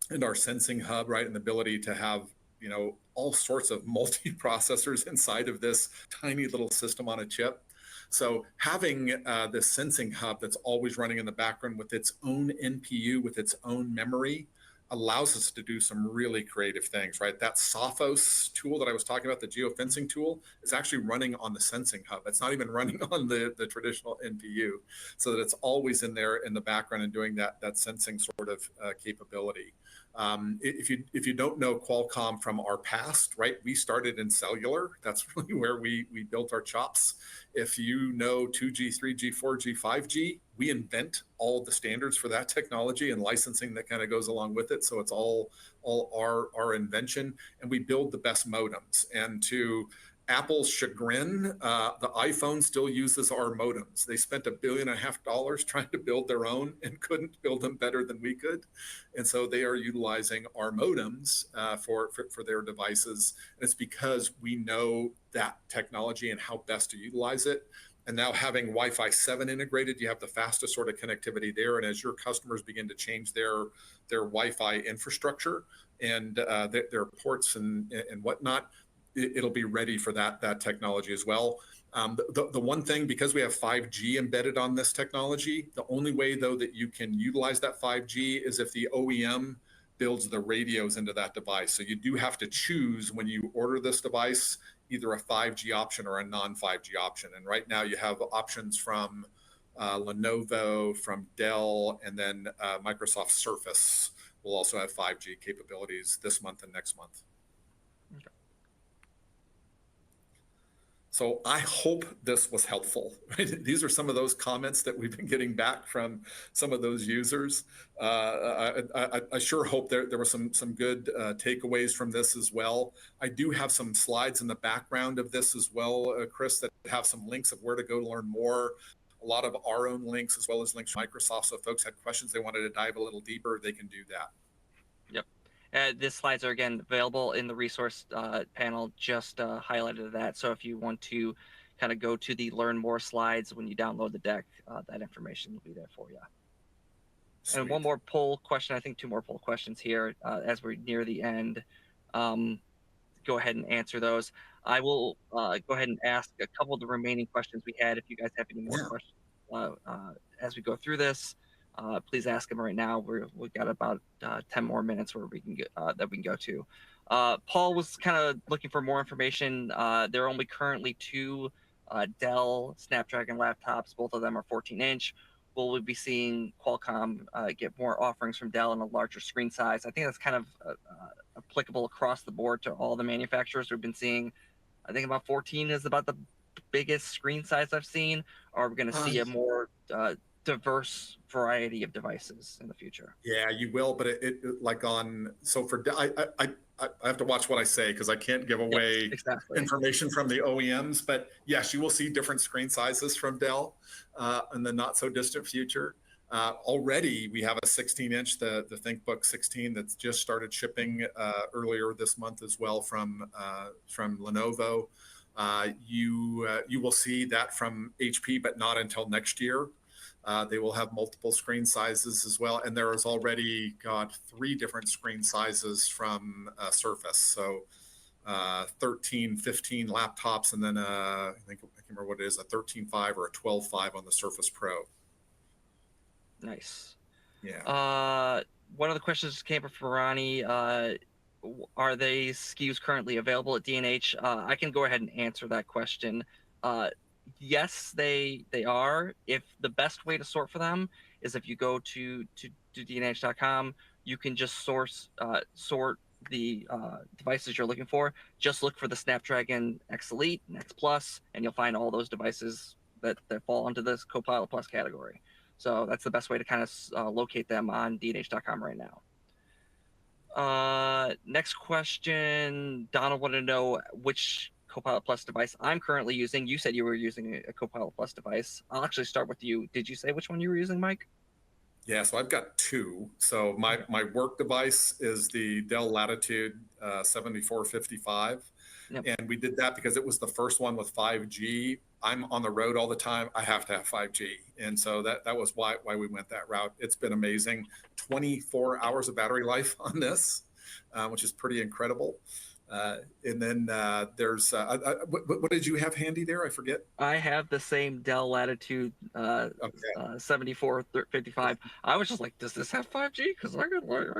and our sensing hub, right? And the ability to have, you know, all sorts of multi-processors inside of this tiny little system on a chip. So having this sensing hub that's always running in the background with its own NPU, with its own memory, allows us to do some really creative things, right? That Sophos tool that I was talking about, the geofencing tool, is actually running on the sensing hub. It's not even running on the traditional NPU, so that it's always in there in the background and doing that sensing sort of capability. If you don't know Qualcomm from our past, right? We started in cellular. That's really where we built our chops. If you know 2G, 3G, 4G, 5G, we invent all of the standards for that technology and licensing that kind of goes along with it. So it's all our invention, and we build the best modems. And to Apple's chagrin, the iPhone still uses our modems. They spent $1.5 billion trying to build their own and couldn't build them better than we could. And so they are utilizing our modems for their devices. And it's because we know that technology and how best to utilize it. And now having Wi-Fi 7 integrated, you have the fastest sort of connectivity there. And as your customers begin to change their Wi-Fi infrastructure and their ports and whatnot, it'll be ready for that technology as well. The one thing, because we have 5G embedded on this technology, the only way though that you can utilize that 5G is if the OEM builds the radios into that device. So you do have to choose when you order this device, either a 5G option or a non-5G option. And right now you have options from Lenovo, from Dell, and then Microsoft Surface will also have 5G capabilities this month and next month. Okay. So I hope this was helpful. These are some of those comments that we've been getting back from some of those users. I sure hope there were some good takeaways from this as well. I do have some slides in the background of this as well, Chris, that have some links of where to go to learn more. A lot of our own links as well as links from Microsoft. So if folks had questions they wanted to dive a little deeper, they can do that. Yep. These slides are again available in the resource panel, just highlighted that. So if you want to kind of go to the learn more slides when you download the deck, that information will be there for you. Sweet. And one more poll question, I think 2 more poll questions here as we're near the end. Go ahead and answer those. I will go ahead and ask a couple of the remaining questions we had. If you guys have any more questions as we go through this, please ask them right now. We've got about 10 more minutes where we can get that we can go to. Paul was kind of looking for more information. There are only currently 2 Dell Snapdragon laptops. Both of them are 14-inch. Will we be seeing Qualcomm get more offerings from Dell and a larger screen size? I think that's kind of applicable across the board to all the manufacturers. We've been seeing, I think about 14 is about the biggest screen size I've seen. Or we're going to see a more diverse variety of devices in the future. Yeah, you will, but it like on, so for I have to watch what I say because I can't give away information from the OEMs, but yes, you will see different screen sizes from Dell in the not so distant future. Already we have a 16-inch, the ThinkBook 16 that's just started shipping earlier this month as well from Lenovo. You will see that from HP, but not until next year. They will have multiple screen sizes as well. And there is already got 3 different screen sizes from Surface. So 13, 15 laptops, and then I can't remember what it is, a 13.5 or a 12.5 on the Surface Pro. Nice. Yeah. One of the questions came from Ronnie. Are they SKUs currently available at D&H? I can go ahead and answer that question. Yes, they are. If the best way to sort for them is if you go to dnh.com, you can just sort the devices you're looking for. Just look for the Snapdragon X Elite and X Plus, and you'll find all those devices that fall into this Copilot Plus category. So that's the best way to kind of locate them on dnh.com right now. Next question, Donald wanted to know which Copilot Plus device I'm currently using. You said you were using a Copilot Plus device. I'll actually start with you. Did you say which one you were using, Mike? Yeah, so I've got 2. So my work device is the Dell Latitude 7455. Yep. And we did that because it was the first one with 5G. I'm on the road all the time. I have to have 5G. And so that was why we went that route. It's been amazing. 24 hours of battery life on this, which is pretty incredible. And then there's, what did you have handy there? I forget. I have the same Dell Latitude 7455. I was just like, does this have 5G? Because I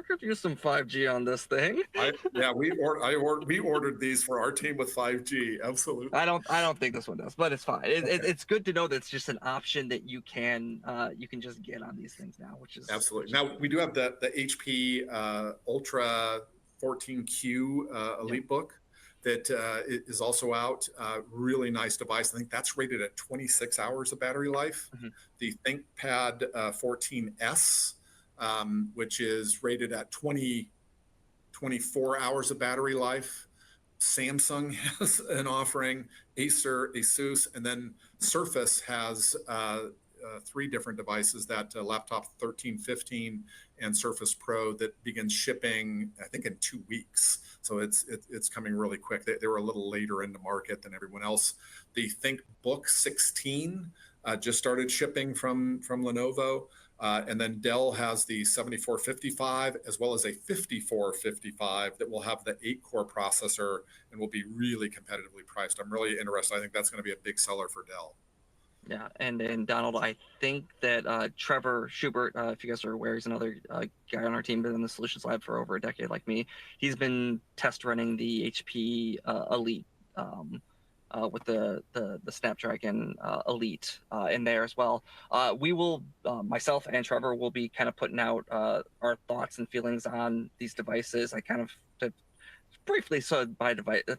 could use some 5G on this thing. We ordered these for our team with 5G. Absolutely. I don't think this one does, but it's fine. It's good to know that it's just an option that you can just get on these things now, which is absolutely. Now we do have the HP Ultra 14Q Elite book that is also out. Really nice device. I think that's rated at 26 hours of battery life. Mm-hmm. The ThinkPad 14S, which is rated at 24 hours of battery life. Samsung has an offering, Acer, Asus, and then Surface has 3 different devices, that laptop 1315 and Surface Pro, that begins shipping, I think, in 2 weeks. So it's coming really quick. They were a little later in the market than everyone else. The ThinkBook 16 just started shipping from Lenovo. And then Dell has the 7455 as well as a 5455 that will have the 8-core processor and will be really competitively priced. I'm really interested. I think that's going to be a big seller for Dell. Yeah, and Donald, I think that Trevor Schubert, if you guys are aware, he's another guy on our team, been in the Solutions Lab for over a decade, like me. He's been test running the HP Elite with the Snapdragon Elite in there as well. We will, myself and Trevor, will be kind of putting out our thoughts and feelings on these devices. I kind of briefly said my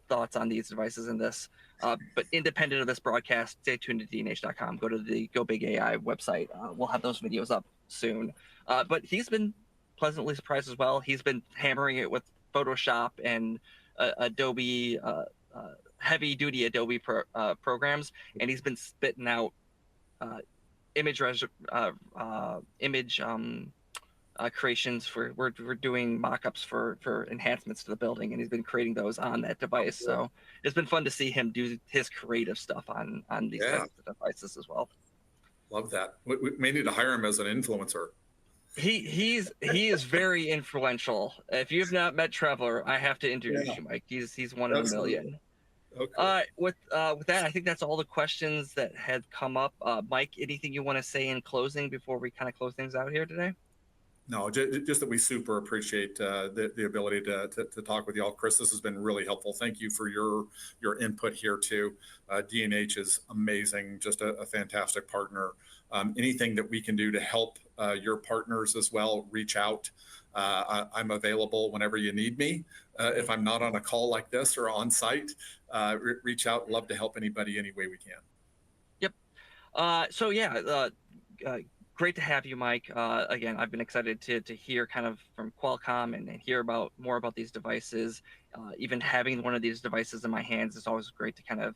thoughts on these devices in this. But independent of this broadcast, stay tuned to DNH.com. Go to the Go Big AI website. We'll have those videos up soon. But he's been pleasantly surprised as well. He's been hammering it with Photoshop and Adobe, heavy-duty Adobe programs, and he's been spitting out image creations for we're doing mock-ups for enhancements to the building, and he's been creating those on that device. So it's been fun to see him do his creative stuff on these kinds of devices as well. Love that. We may need to hire him as an influencer. He is very influential. If you've not met Trevor, I have to introduce you, Mike. He's one in a million. Okay. With that, I think that's all the questions that had come up. Mike, anything you want to say in closing before we kind of close things out here today? No, just that we super appreciate the ability to talk with y'all. Chris, this has been really helpful. Thank you for your input here too. DNH is amazing, just a fantastic partner. Anything that we can do to help your partners as well, reach out. I'm available whenever you need me. If I'm not on a call like this or on site, reach out. Love to help anybody any way we can. Yep. So yeah, great to have you, Mike. Again, I've been excited to hear kind of from Qualcomm and hear more about these devices. Even having one of these devices in my hands is always great to kind of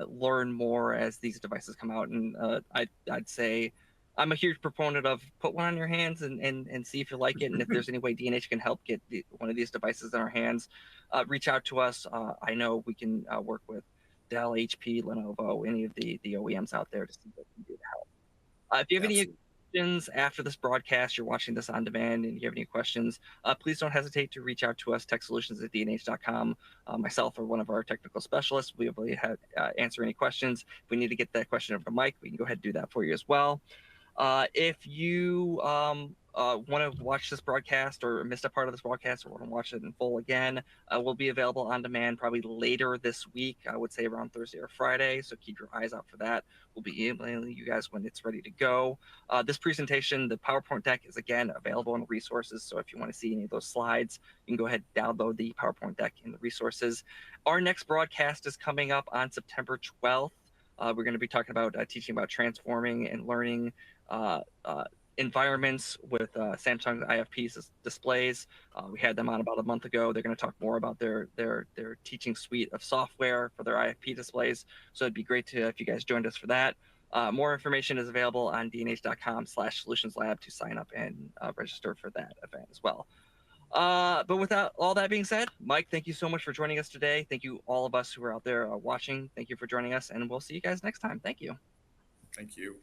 learn more as these devices come out. And I'd say I'm a huge proponent of put one on your hands and see if you like it. And if there's any way DNH can help get one of these devices in our hands, reach out to us. I know we can work with Dell, HP, Lenovo, any of the OEMs out there to see what we can do to help. If you have any questions after this broadcast, you're watching this on demand, and you have any questions, please don't hesitate to reach out to us, techsolutions@dnh.com. Myself or one of our technical specialists, we will answer any questions. If we need to get that question over to Mike, we can go ahead and do that for you as well. If you want to watch this broadcast or missed a part of this broadcast or want to watch it in full again, we'll be available on demand probably later this week. I would say around Thursday or Friday, so keep your eyes out for that. We'll be emailing you guys when it's ready to go. This presentation, the PowerPoint deck, is again available in resources, so if you want to see any of those slides, you can go ahead and download the PowerPoint deck in the resources. Our next broadcast is coming up on September 12th. We're going to be talking about teaching about transforming and learning environments with Samsung IFP displays. We had them on about a month ago. They're going to talk more about their teaching suite of software for their IFP displays. So it'd be great if you guys joined us for that. More information is available on dnh.com/solutionslab to sign up and register for that event as well. But without all that being said, Mike, thank you so much for joining us today. Thank you all of us who are out there watching. Thank you for joining us, and we'll see you guys next time. Thank you. Thank you.